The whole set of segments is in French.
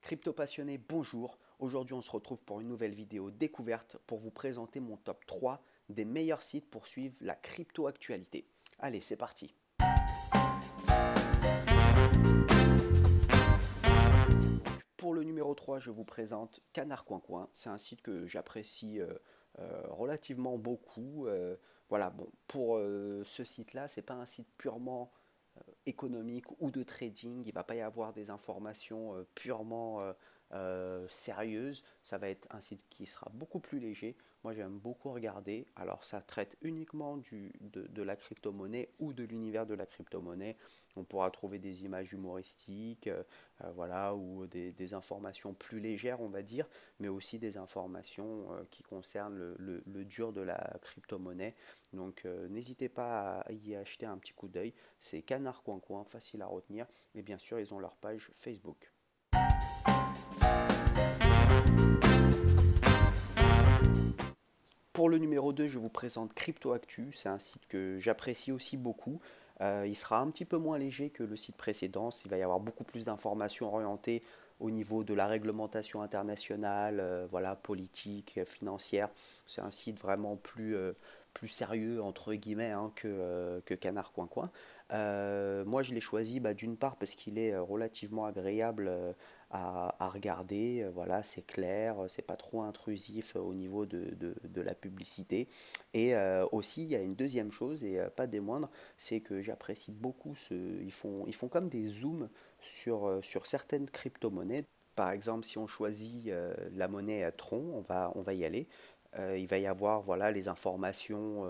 Crypto passionné, bonjour. Aujourd'hui, on se retrouve pour une nouvelle vidéo découverte pour vous présenter mon top 3 des meilleurs sites pour suivre la crypto actualité. Allez, c'est parti. Pour le numéro 3, je vous présente Canard Coin Coin. C'est un site que j'apprécie relativement beaucoup. Voilà, bon, pour ce site-là, c'est pas un site purement économique ou de trading. Il ne va pas y avoir des informations purement sérieuses. Ça va être un site qui sera beaucoup plus léger. Moi, j'aime beaucoup regarder. Alors, ça traite uniquement de la crypto-monnaie ou de l'univers de la crypto-monnaie. On pourra trouver des images humoristiques, voilà, ou des informations plus légères, on va dire, mais aussi des informations qui concernent le dur de la crypto-monnaie. Donc, n'hésitez pas à y acheter un petit coup d'œil. C'est Canard Coin Coin, facile à retenir. Et bien sûr, ils ont leur page Facebook. Pour le numéro 2, je vous présente Crypto Actu. C'est un site que j'apprécie aussi beaucoup. Il sera un petit peu moins léger que le site précédent. Il va y avoir beaucoup plus d'informations orientées au niveau de la réglementation internationale, voilà, politique, financière. C'est un site vraiment plus sérieux, entre guillemets, hein, que Canard Coin Coin. Moi, je l'ai choisi d'une part parce qu'il est relativement agréable à regarder. Voilà, c'est clair, c'est pas trop intrusif au niveau de la publicité. Et aussi, il y a une deuxième chose, et pas des moindres, c'est que j'apprécie beaucoup ils font comme des zooms sur certaines crypto-monnaies. Par exemple, si on choisit la monnaie Tron, on va y aller. Il va y avoir voilà, les informations,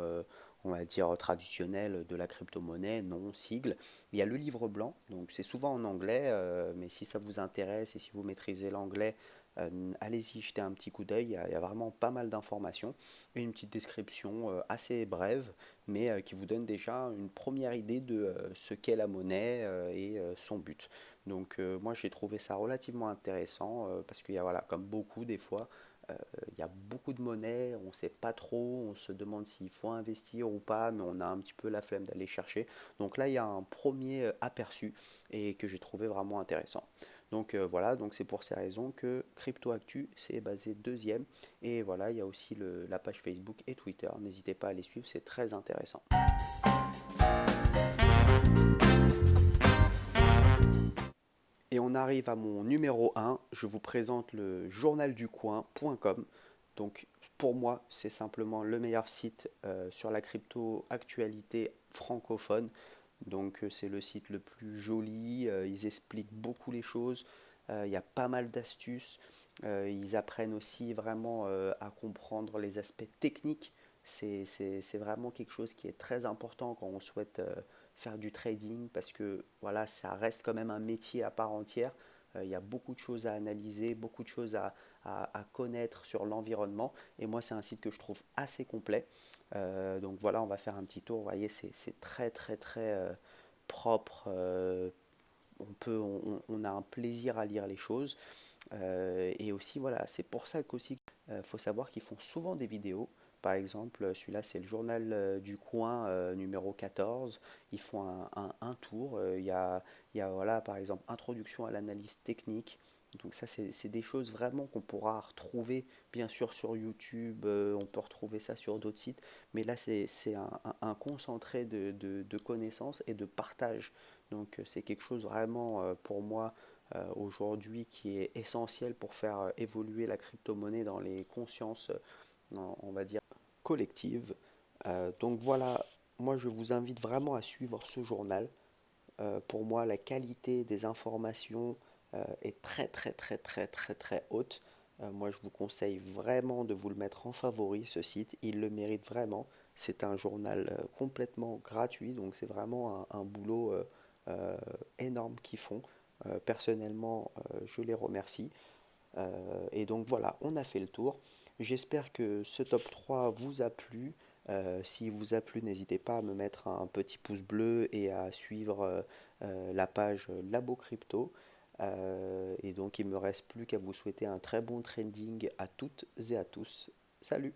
on va dire, traditionnelles de la crypto-monnaie, nom, sigle. Il y a le livre blanc, donc c'est souvent en anglais, mais si ça vous intéresse et si vous maîtrisez l'anglais, allez-y jeter un petit coup d'œil. Il y a vraiment pas mal d'informations et une petite description assez brève, mais qui vous donne déjà une première idée de ce qu'est la monnaie et son but. Donc moi j'ai trouvé ça relativement intéressant parce qu'il y a voilà, comme beaucoup des fois, il y a beaucoup de monnaie, on ne sait pas trop, on se demande s'il faut investir ou pas, mais on a un petit peu la flemme d'aller chercher. Donc là, il y a un premier aperçu et que j'ai trouvé vraiment intéressant. Donc voilà, donc c'est pour ces raisons que Crypto Actu, c'est basé deuxième. Et voilà, il y a aussi la page Facebook et Twitter. N'hésitez pas à les suivre, c'est très intéressant. Et on arrive à mon numéro 1. Je vous présente le journalducoin.com. Donc pour moi, c'est simplement le meilleur site sur la crypto actualité francophone. Donc c'est le site le plus joli, ils expliquent beaucoup les choses, il y a pas mal d'astuces, ils apprennent aussi vraiment à comprendre les aspects techniques. C'est vraiment quelque chose qui est très important quand on souhaite faire du trading parce que voilà, ça reste quand même un métier à part entière. Il y a beaucoup de choses à analyser, beaucoup de choses à connaître sur l'environnement. Et moi, c'est un site que je trouve assez complet. Donc voilà, on va faire un petit tour. Vous voyez, c'est très très très propre. On a un plaisir à lire les choses. Et aussi, voilà, c'est pour ça qu'aussi, faut savoir qu'ils font souvent des vidéos. Par exemple, celui-là, c'est le journal du coin numéro 14. Ils font un tour. Il y a, voilà, par exemple, introduction à l'analyse technique. Donc ça, c'est des choses vraiment qu'on pourra retrouver, bien sûr, sur YouTube. On peut retrouver ça sur d'autres sites. Mais là, c'est un concentré de connaissances et de partage. Donc c'est quelque chose vraiment, pour moi, aujourd'hui qui est essentiel pour faire évoluer la crypto-monnaie dans les consciences, on va dire, collectives. Donc voilà, moi je vous invite vraiment à suivre ce journal. Pour moi, la qualité des informations est très très très très très très haute. Moi, je vous conseille vraiment de vous le mettre en favori, ce site. Il le mérite vraiment. C'est un journal complètement gratuit, donc c'est vraiment un boulot énorme qu'ils font. Personnellement, je les remercie. Et donc voilà, on a fait le tour. J'espère que ce top 3 vous a plu. S'il vous a plu, n'hésitez pas à me mettre un petit pouce bleu et à suivre la page Labo Crypto. Et donc il ne me reste plus qu'à vous souhaiter un très bon trading à toutes et à tous. Salut!